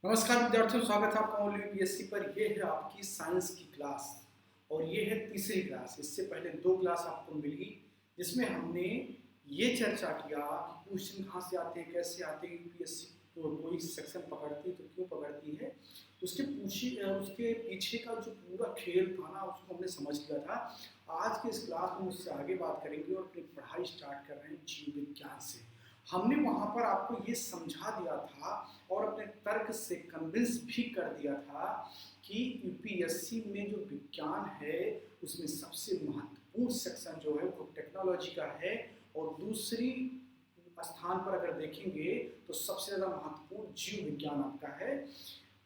नमस्कार विद्यार्थियों, स्वागत है आपका ओनली यूपीएससी पर। ये है आपकी साइंस की क्लास और ये है तीसरी क्लास। इससे पहले दो क्लास आपको मिली जिसमें हमने ये चर्चा किया कि क्वेश्चन कहाँ से आते हैं, कैसे आते हैं, यूपीएससी कोई सेक्शन पकड़ती है तो क्यों पकड़ती है, उसके पीछे का जो पूरा खेल था ना, उसको हमने समझ लिया था। आज के इस क्लास में उससे आगे बात करेंगे और अपनी पढ़ाई स्टार्ट कर रहे हैं जीव विज्ञान से। हमने वहाँ पर आपको ये समझा दिया था और अपने तर्क से कन्विंस भी कर दिया था कि यूपीएससी में जो विज्ञान है उसमें सबसे महत्वपूर्ण सेक्शन जो है वो टेक्नोलॉजी का है, और दूसरी स्थान पर अगर देखेंगे तो सबसे ज़्यादा महत्वपूर्ण जीव विज्ञान आपका है।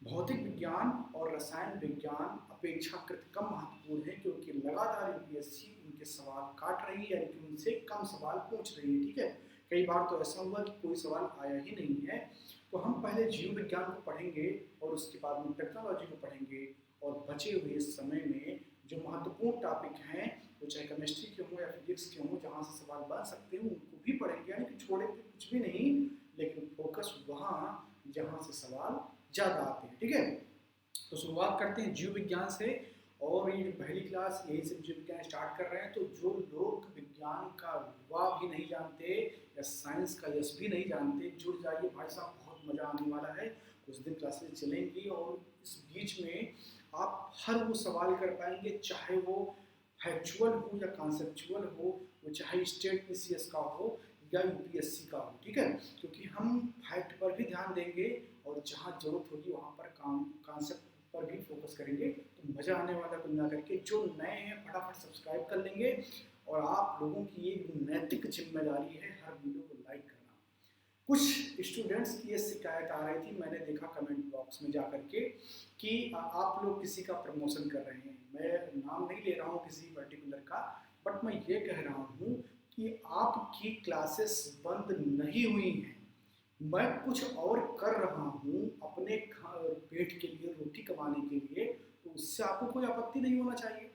भौतिक विज्ञान और रसायन विज्ञान अपेक्षाकृत कम महत्वपूर्ण है क्योंकि लगातार यूपीएससी उनके सवाल काट रही है, यानी कि उनसे कम सवाल पूछ रही है। ठीक है, कई बार तो ऐसा हुआ कि कोई सवाल आया ही नहीं है। तो हम पहले जीव विज्ञान को पढ़ेंगे और उसके बाद में टेक्नोलॉजी को पढ़ेंगे, और बचे हुए समय में जो महत्वपूर्ण टॉपिक हैं वो चाहे केमिस्ट्री के हों या फिजिक्स के हों, जहाँ से सवाल बन सकते हैं उनको भी पढ़ेंगे। यानी कि छोड़ेंगे कुछ भी नहीं, लेकिन फोकस वहाँ जहाँ से सवाल ज़्यादा आते हैं। ठीक है, तो शुरुआत करते हैं जीव विज्ञान से। और ये जो पहली क्लास यही से जीव विज्ञान स्टार्ट कर रहे हैं, तो जो लोग विज्ञान का वा भी नहीं जानते या साइंस का यस भी नहीं जानते, जुड़ जाइए भाई साहब, बहुत मज़ा आने वाला है। कुछ दिन क्लासेस चलेंगी और इस बीच में आप हर वो सवाल कर पाएंगे, चाहे वो फैक्चुअल हो या कॉन्सेप्चुअल हो, वो चाहे स्टेट पीसीएस का हो या यूपीएससी का हो। ठीक है, क्योंकि हम फैक्ट पर भी ध्यान देंगे और जहाँ जरूरत होगी वहाँ पर कॉन्सेप्ट पर भी फोकस करेंगे। तो मज़ा आने वाला कुल मिला करके। जो नए हैं फटाफट सब्सक्राइब कर लेंगे, और आप लोगों की एक नैतिक जिम्मेदारी है हर वीडियो को लाइक करना। कुछ स्टूडेंट्स की ये शिकायत आ रही थी, मैंने देखा कमेंट बॉक्स में जा करके कि आप लोग किसी का प्रमोशन कर रहे हैं। मैं नाम नहीं ले रहा हूँ किसी पर्टिकुलर का, बट मैं ये कह रहा हूँ कि आपकी क्लासेस बंद नहीं हुई हैं। मैं कुछ और कर रहा हूँ अपने पेट के लिए, रोटी कमाने के लिए, तो उससे आपको कोई आपत्ति नहीं होना चाहिए।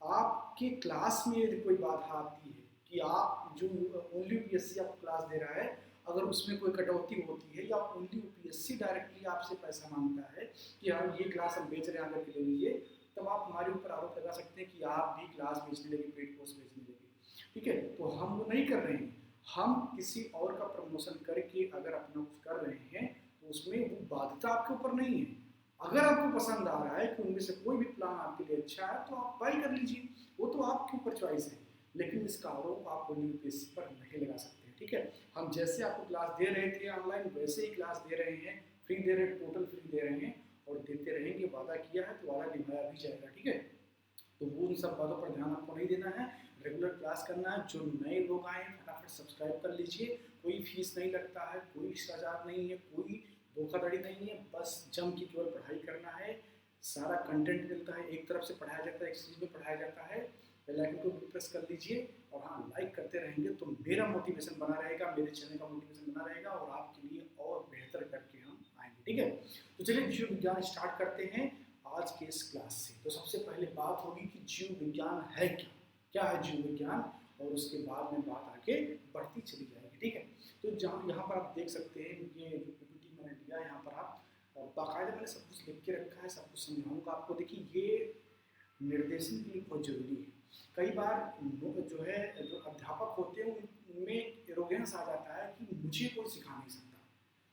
आपके क्लास में यदि कोई बाधा आती है कि आप जो ओनली यूपीएससी आपको क्लास दे रहा है, अगर उसमें कोई कटौती होती है या ओनली यूपीएससी डायरेक्टली आपसे पैसा मांगता है कि हाँ ये क्लास हम बेच रहे हैं आकर के ले लीजिए, तब आप हमारे ऊपर आरोप लगा सकते हैं कि आप भी क्लास बेचने लगे, पेड कोर्स बेचने लगे। ठीक है, तो हम वो नहीं कर रहे हैं। हम किसी और का प्रमोशन करके अगर अपना कुछ कर रहे हैं तो उसमें वो बाध्यता आपके ऊपर नहीं है। अगर आपको पसंद आ रहा है कि उनमें से कोई भी प्लान आपके लिए अच्छा है तो आप बाई कर लीजिए, वो तो आपके ऊपर चॉइस है। लेकिन इसका आरोप आप यूपीएससी पर नहीं लगा सकते हैं। ठीक है, हम जैसे आपको क्लास दे रहे थे ऑनलाइन वैसे ही क्लास दे रहे हैं, फ्री दे रहे हैं, टोटल फ्री दे रहे हैं और देते रहेंगे। वादा किया है तो वादा निभाया भी जाएगा। ठीक है, तो वो उन सब बातों पर ध्यान आपको नहीं देना है, रेगुलर क्लास करना है। जो नए लोग आए हैं फटाफट सब्सक्राइब कर लीजिए, कोई फीस नहीं लगता है, कोई भ्रष्टाचार नहीं है, कोई धोखाधड़ी नहीं है, बस जम की केवल पढ़ाई करना है। सारा कंटेंट मिलता है, एक तरफ से पढ़ाया जाता है, एक चीज़ में पढ़ाया जाता है। बेल आइकन को भी प्रेस कर लीजिए, और हाँ लाइक करते रहेंगे तो मेरा मोटिवेशन बना रहेगा, मेरे चैनल का मोटिवेशन बना रहेगा और आपके लिए और बेहतर करके हम आएंगे। ठीक है, तो चलिए जीव विज्ञान स्टार्ट करते हैं आज के इस क्लास से। तो सबसे पहले बात होगी कि जीव विज्ञान है क्या, क्या है जीव विज्ञान, और उसके बाद में बात आगे बढ़ती चली जाएगी। ठीक है, तो जहाँ यहाँ पर आप देख सकते हैं, ये जो पीपीटी मैंने लिया है यहाँ पर आप बाकायदा मैंने सब कुछ लिख के रखा है, सब कुछ समझाऊंगा आपको। देखिए ये निर्देशन के लिए बहुत जरूरी है। कई बार जो है जो अध्यापक होते हैं उनमें एरोगेंस आ जाता है कि मुझे कोई सिखा नहीं सकता,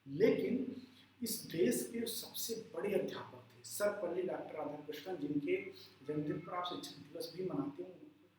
लेकिन इस देश के सबसे बड़े अध्यापक थे सर्वपल्ली डॉक्टर राधाकृष्णन, जिनके जन्मदिन पर आप शिक्षक दिवस भी मनाते हैं।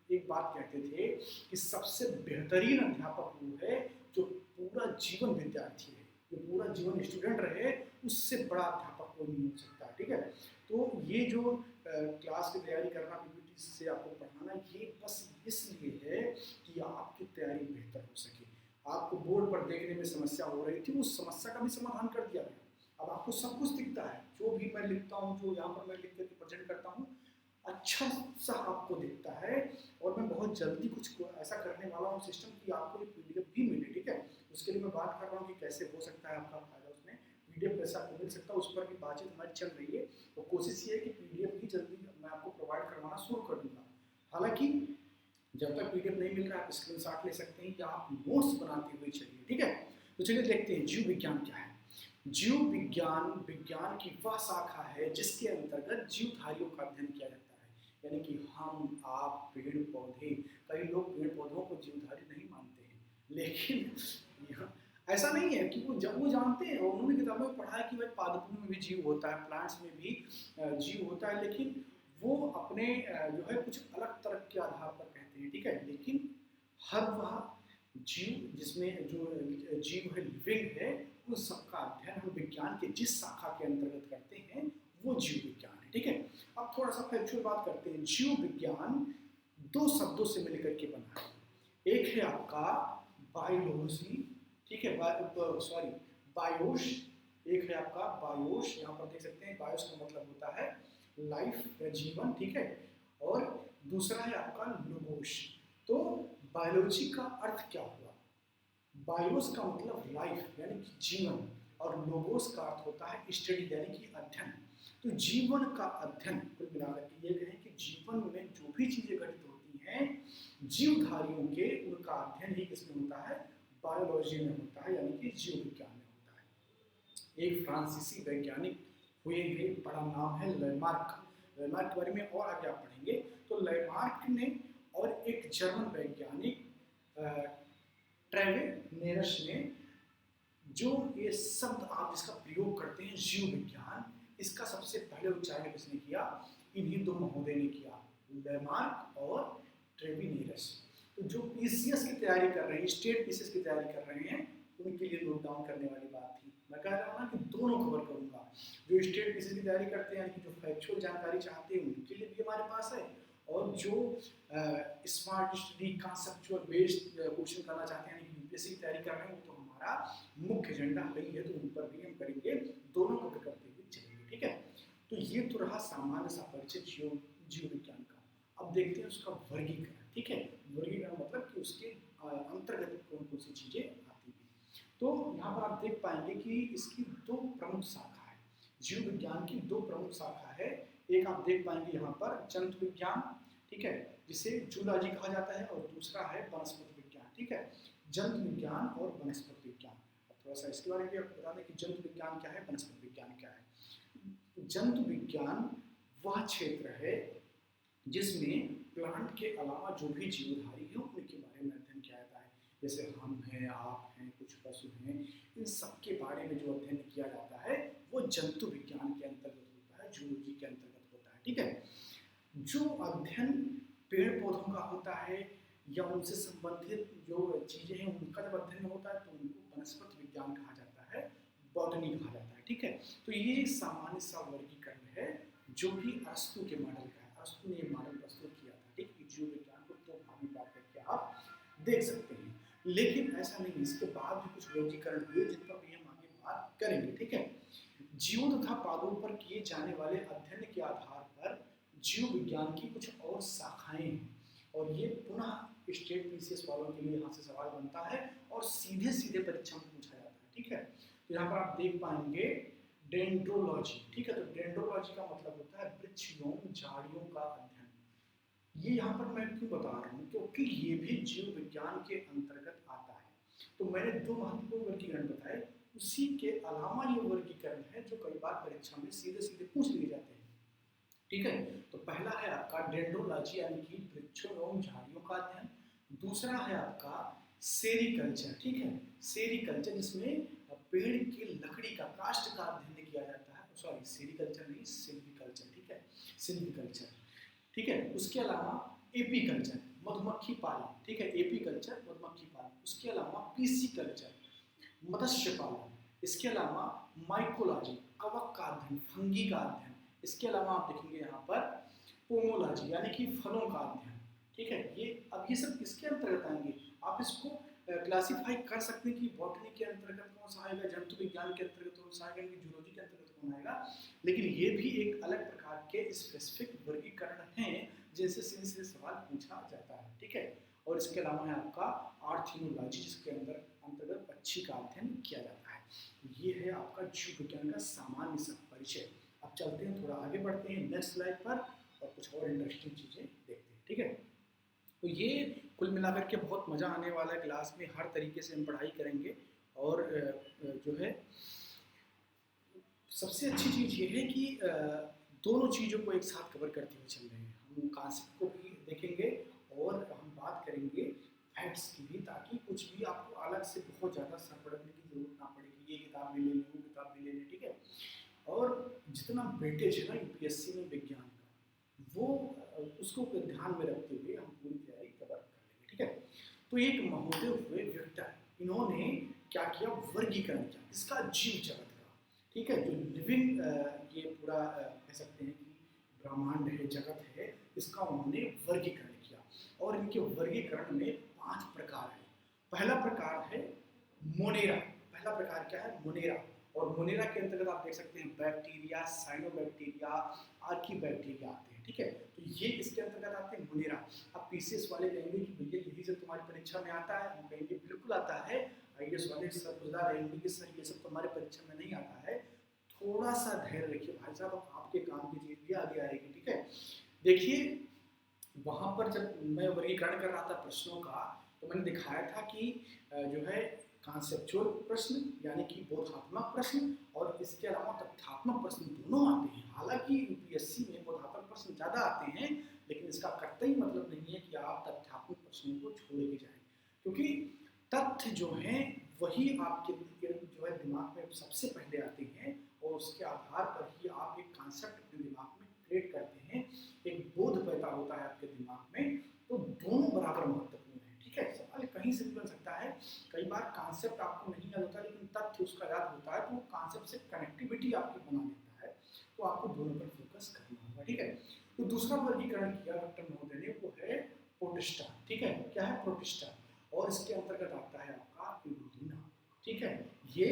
एक बात कहते थे कि सबसे बेहतरीन अध्यापक वो है जो पूरा जीवन विद्यार्थी है, जो पूरा जीवन स्टूडेंट रहे, उससे बड़ा अध्यापक कोई नहीं हो सकता। ठीक है, तो ये जो क्लास की तैयारी करना, पीपीटी से आपको पढ़ाना, ये बस इसलिए है कि आपकी तैयारी बेहतर हो सके। आपको बोर्ड पर देखने में समस्या हो रही थी, उस समस्या का भी समाधान कर दिया गया। अब आपको सब कुछ दिखता है, जो भी मैं लिखता हूँ, जो यहाँ पर मैं लिख करके प्रेजेंट करता हूँ, अच्छा सा आपको दिखता है। और मैं बहुत जल्दी कुछ ऐसा करने वाला हूँ सिस्टम कि आपको ये पीडीएफ भी मिले। ठीक है, उसके लिए मैं बात कर रहा हूँ कि कैसे हो सकता है आपका फायदा उसमें, पीडीएफ कैसे आपको मिल सकता है, उस पर भी बातचीत हमारी चल रही है। तो कोशिश ये है कि पीडीएफ भी जल्दी मैं आपको प्रोवाइड करवाना शुरू कर दूँगा। हालाँकि जब तक पीडीएफ नहीं मिल रहा है आप स्क्रीनशॉट ले सकते हैं या आप नोट्स बनाते हुए चलिए। ठीक है, तो चलिए देखते हैं जीव विज्ञान क्या है। जीव विज्ञान विज्ञान की वह शाखा है जिसके अंतर्गत जीवधारियों का अध्ययन किया जाता है। यानी कि हम, आप, पेड़ पौधे, कई लोग पेड़ पौधों को जीवधारी नहीं मानते हैं, लेकिन ऐसा नहीं है कि वो जानते हैं, और उन्होंने किताबों में पढ़ा है कि भाई पादपों में भी जीव होता है, प्लांट्स में भी जीव होता है, लेकिन वो अपने जो है कुछ अलग तरह के आधार पर कहते हैं, ठीक है। लेकिन हर वह जीव जिसमें जो जीव है, लिविंग है, उन सबका अध्ययन हम विज्ञान के जिस शाखा के अंतर्गत करते हैं वो जीव विज्ञान है, ठीक है। अब थोड़ा सा फैक्चुअल बात करते हैं। जीव विज्ञान दो शब्दों से मिलकर के बना है। एक है आपका बायोलॉजी, ठीक है, सॉरी बायोश, एक है आपका बायोश, यहाँ पर देख सकते हैं बायोस का मतलब होता है लाइफ या जीवन, ठीक है, और दूसरा है आपका लोगोश। तो बायोलॉजी का अर्थ क्या हुआ? बायोस का मतलब लाइफ यानी कि जीवन, और लोगोस का अर्थ होता है स्टडी यानी कि अध्ययन। तो जीवन का अध्ययन, कुल मिलाकर के ये कहें कि जीवन में जो भी चीजें घटित होती हैं जीवधारियों के, उनका अध्ययन ही किसमें होता है? बायोलॉजी में होता है, यानी कि जीव विज्ञान में होता है। एक फ्रांसीसी वैज्ञानिक हुए हैं, बड़ा नाम है लेमार्क। लेमार्क के बारे में और आगे आप पढ़ेंगे। तो लेमार्क ने और एक जर्मन वैज्ञानिक ट्रेवेनेरस ने, जो ये शब्द आप जिसका प्रयोग करते हैं जीव विज्ञान, इसका सबसे पहले उच्चारण किसने किया? इन्हीं दो महोदय ने किया, लेमार्क और ट्रेवेनेरस। तो जो पीसीएस की तैयारी कर रहे हैं, स्टेट पीसीएस की तैयारी कर रहे हैं, उनके लिए नोट डाउन करने वाली बात थी। मैं कह रहा हूँ ना कि दोनों कवर करूंगा, जो स्टेट पीसीएस की तैयारी करते हैं, यानी कि जो फैक्चुअल जानकारी चाहते हैं उनके लिए भी हमारे पास है, और जो smart study conceptual based question करना चाहते हैं, यानी कि यूपीएससी की तैयारी कर रहे हैं, वो तो हमारा मुख्य एजेंडा वही है, तो उन पर भी हम करेंगे, दोनों को भी करते हुए चलेंगे, ठीक है। तो ये तो रहा सामान्य सा परिचय जीव विज्ञान का। अब देखते हैं उसका वर्गीकरण, ठीक है। वर्गीकरण मतलब कि उसके अंतर्गत कौन कौन सी चीजें आती हैं। तो यहाँ पर आप देख पाएंगे कि इसकी दो प्रमुख शाखा है, जीव विज्ञान की दो प्रमुख शाखा है। एक आप देख पाएंगे यहाँ पर जंतु विज्ञान, ठीक है, जिसे जूलॉजी कहा जाता है, और दूसरा है वनस्पति विज्ञान, ठीक है। जंतु विज्ञान और वनस्पति विज्ञान। अब थोड़ा सा इसके बारे में आपको बता दें कि जंतु विज्ञान क्या है, वनस्पति विज्ञान क्या है। जंतु विज्ञान वह क्षेत्र है जिसमें प्लांट के अलावा जो भी जीवधारी है उनके बारे में अध्ययन किया जाता है। जैसे हम हैं, आप हैं, कुछ पशु हैं, इन सब के बारे में जो अध्ययन किया जाता है वो जंतु विज्ञान के अंतर्गत होता है, जूलॉजी के अंतर्गत होता है, ठीक है। जो अध्ययन पेड़ पौधों का होता है या उनसे संबंधित जो चीजें हैं उनका जब अध्ययन होता है तो उनको वनस्पति विज्ञान कहा जाता है, बॉटनी कहा जाता है, ठीक है। तो ये सामान्य सा वर्गीकरण है जो कि अरस्तु के मॉडल का है। अरस्तु ने ये मॉडल प्रस्तुत किया था, ठीक है। जीव विज्ञान को दो भाग में बांट करके आप देख सकते हैं, लेकिन ऐसा नहीं, इसके बाद भी कुछ वर्गीकरण हुए जिन पर भी हम आगे बात करेंगे, ठीक है। जीवों तथा पादपों पर किए जाने वाले अध्ययन के आधार पर जीव विज्ञान की कुछ और शाखाएं हैं, और ये पुनः स्टेट पीसीएस वालों के लिए यहाँ से सवाल बनता है और सीधे सीधे परीक्षा में पूछा जाता है, ठीक है। तो यहाँ पर आप देख पाएंगे डेंड्रोलॉजी, ठीक है। तो डेंड्रोलॉजी का मतलब होता है वृक्षों झाड़ियों का अध्ययन। ये यहाँ पर मैं क्यों बता रहा हूँ, क्योंकि ये भी जीव विज्ञान के अंतर्गत आता है। तो मैंने दो महत्वपूर्ण वर्गीकरण बताए, उसी के अलावा ये वर्गीकरण है जो कई बार परीक्षा में सीधे सीधे पूछ लिए जाते हैं, ठीक है। तो पहला है आपका डेंड्रोलॉजी यानी कि वृक्षों एवं झाड़ियों का अध्ययन। दूसरा है आपका सेरीकल्चर, ठीक है। सेरीकल्चर जिसमें पेड़ की लकड़ी का काष्ठ का अध्ययन किया जाता है, सॉरी सेरीकल्चर नहीं, सिल्वीकल्चर, ठीक है, सिल्वीकल्चर, ठीक है। उसके अलावा एपीकल्चर मधुमक्खी पालन, ठीक है, एपीकल्चर मधुमक्खी पालन। उसके अलावा पीसीकल्चर मत्स्य पालन। इसके अलावा माइकोलॉजी कवक का अध्ययन, फंगी का अध्ययन। इसके अलावा आप देखेंगे यहाँ पर पोमोलॉजी यानी कि फलों का अध्ययन, ठीक है। ये अब ये सब किसके अंतर्गत आएंगे? आप इसको क्लासिफाई कर सकते हैं कि बॉटनी के अंतर्गत कौन सा आएगा, जंतु विज्ञान के अंतर्गत कौन सा आएगा, जूलॉजी के अंतर्गत कौन आएगा। लेकिन ये भी एक अलग प्रकार के स्पेसिफिक वर्गीकरण हैं जिनसे सीधे सीधे सवाल पूछा जाता है, ठीक है। और इसके अलावा है आपका आर्थियोलॉजी जिसके अंतर्गत पक्षी का अध्ययन किया जाता है। ये है आपका जीव विज्ञान का सामान्य सा परिचय। अब चलते हैं, थोड़ा आगे बढ़ते हैं नेक्स्ट स्लाइड पर और कुछ और इंटरेस्टिंग चीजें देखते हैं, ठीक है। तो ये कुल मिलाकर के बहुत मज़ा आने वाला है, क्लास में हर तरीके से हम पढ़ाई करेंगे, और जो है सबसे अच्छी चीज़ ये है कि दोनों चीज़ों को एक साथ कवर करते हुए चल रहे हैं। हम कॉन्सेप्ट को भी देखेंगे और हम बात करेंगे फैक्ट्स की भी, ताकि कुछ भी आपको अलग से बहुत ज़्यादा सर पड़ने की ज़रूरत ना पड़े कि ये किताब भी ले लें, वो किताब भी ले लें, ठीक है? और जितना वेटेज है ना यूपीएससी में विज्ञान का, वो उसको ध्यान में रखते हुए हम पूरी तैयारी कवर कर लेंगे, ठीक है? तो एक महोदय हुए विक्टर, इन्होंने क्या किया, वर्गीकरण किया इसका जीव जगत का, ठीक है? जो लिविंग ये पूरा कह सकते हैं कि ब्रह्मांड है, जगत है, इसका उन्होंने वर्गीकरण किया। और इनके वर्गीकरण में 5 प्रकार है। पहला प्रकार है मोनेरा। पहला प्रकार क्या है? मोनेरा। और मोनेरा के अंतर्गत आप देख सकते हैं बैक्टीरिया, साइनोबैक्टीरिया, आर्कीबैक्टीरिया आते हैं, ठीक है? तो ये इसके अंतर्गत आते हैं मोनेरा। अब पीसीएस वाले कहेंगे कि भैया यही सब तुम्हारी परीक्षा में आता है, हम कहेंगे बिल्कुल आता है। आईएएस वाले सरगुजार रहेंगे कि सर ये सब तुम्हारे परीक्षा में नहीं आता है। थोड़ा सा धैर्य रखिए भाई साहब, आपके काम की चीज भी आगे आएगी, ठीक है? देखिए, वहाँ पर जब मैं वर्गीकरण कर रहा था प्रश्नों का, तो मैंने दिखाया था कि जो है कॉन्सेप्चुअल प्रश्न यानी कि बोधात्मक प्रश्न और इसके अलावा तथ्यात्मक प्रश्न दोनों आते हैं। हालांकि यूपीएससी में बोधात्मक प्रश्न ज़्यादा आते हैं, लेकिन इसका कतई मतलब नहीं है कि आप तथ्यात्मक प्रश्नों को छोड़ के जाएं, क्योंकि तथ्य जो हैं वही आपके जो है दिमाग में सबसे पहले आते हैं, और उसके आधार पर ही आप एक कॉन्सेप्ट अपने दिमाग में क्रिएट करते हैं, एक बोध पैदा होता है आपके दिमाग में। तो दोनों बराबर महत्वपूर्ण है, ठीक है? सवाल कहीं से भी बन सकता है। कई बार कॉन्सेप्ट आपको नहीं याद होता, लेकिन तथ्य उसका याद होता है, तो वो कॉन्सेप्ट से कनेक्टिविटी आपकी बना देता है। तो आपको दोनों पर फोकस करना होगा, ठीक है? तो दूसरा वर्गीकरण किया डॉक्टर महोदय ने, वो है प्रोटिस्टा, ठीक है? क्या है? प्रोटिस्टा। और इसके अंतर्गत आता है आपका यूरिना, ठीक है? ये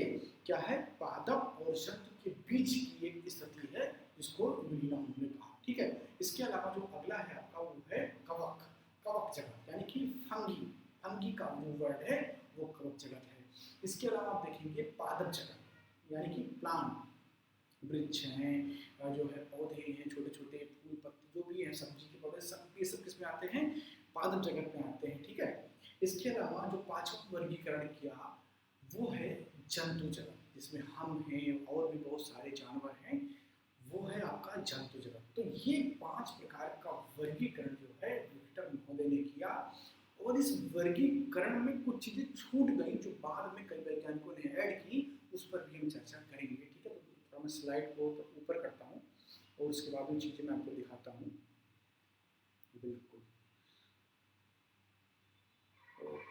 क्या है? पादप और जंतु के बीच की एक स्थिति है, जिसको यूरिना उन्होंने कहा, ठीक है? इसके अलावा जो अगला है आपका, वो है कवक। कवक जगत यानी कि फंगी। फंगी का जो वर्ड है वो कवक जगत है। इसके अलावा आप देखेंगे पादप जगत यानी कि प्लांट, वृक्ष हैं, जो है पौधे हैं, छोटे छोटे फूल पत्ते जो भी हैं, सब्जी के पौधे, सब ये सब किसमें आते हैं? पादप जगत में आते हैं, ठीक है? इसके अलावा जो पांचवा वर्गीकरण किया वो है जंतु जगत, जिसमें हम हैं और भी बहुत सारे जानवर हैं, वो है आपका जंतु जगत। तो ये 5 प्रकार का वर्गीकरण जो है विक्टर महोदय ने किया, और इस वर्गीकरण में कुछ चीजें छूट गई जो बाद में कई वैज्ञानिकों ने ऐड की, उस पर भी हम चर्चा करेंगे, ठीक है? तो थोड़ा मैं स्लाइड को तो ऊपर करता हूँ और उसके बाद में चीजें मैं आपको दिखाता हूँ। बिल्कुल, ओके।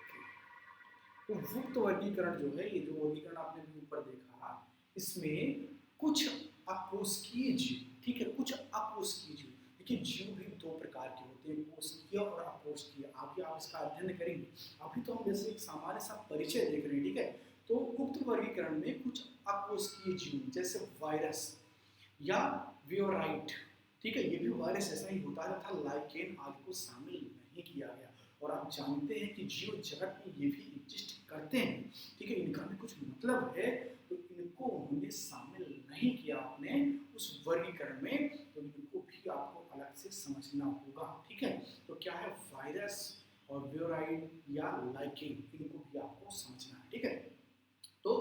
तो गुप्त वर्गीकरण जो है, ये जो वर्गीकरण आपने भी ऊपर देखा, इसमें कुछ अकोष्ठीय जीव, ठीक है? कुछ अकोष्ठीय जीव। देखिए, जीव भी 2 प्रकार के होते हैं, कोष्ठीय और अकोष्ठीय। आगे आप इसका अध्ययन करेंगे। अभी तो हम जैसे एक सामान्य सा परिचय देख रहे हैं, ठीक है? तो गुप्त वर्गीकरण में कुछ अकोष्ठीय जीव जैसे वायरस या वियोराइट, ठीक है? ये भी वायरस ऐसा ही होता है, तथा लाइकेन आदि को शामिल नहीं किया गया। और आप जानते हैं कि जीव जगत में ये भी एग्जिस्ट करते हैं, ठीक है? इनका भी कुछ मतलब है, तो इनको उन्होंने शामिल नहीं किया अपने उस वर्गीकरण में, तो इनको भी आपको अलग से समझना होगा, ठीक है? तो क्या है? वायरस और वियोराइड या लाइकेन, इनको भी आपको समझना है, ठीक है? तो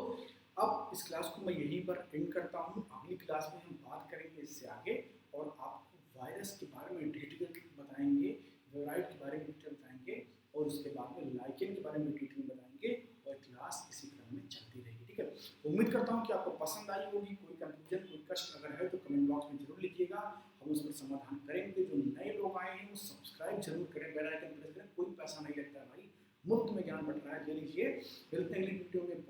अब इस क्लास को मैं यहीं पर एंड करता हूँ। अगली क्लास में हम बात करेंगे इससे आगे, और आपको वायरस के बारे में डिटेल बताएंगे, वेराइट के बारे में डिटेल बताएंगे, और उसके बाद में लाइकेन के बारे में डिटेल बताएंगे, और क्लास इसी क्रम में चलती रहेगी, ठीक है? तो उम्मीद करता हूँ कि आपको पसंद आई होगी। कोई कंफ्यूजन, कोई कष्ट अगर है तो कमेंट बॉक्स में जरूर लिखिएगा, हम उस पर समाधान करेंगे। जो नए लोग आए हैं वो सब्सक्राइब जरूर करें, बेल आइकन प्रेस करें, कोई पैसा नहीं लगता है भाई, मुफ्त में ज्ञान बट रहा है, ले लीजिए। मिलते हैं अगली वीडियो में।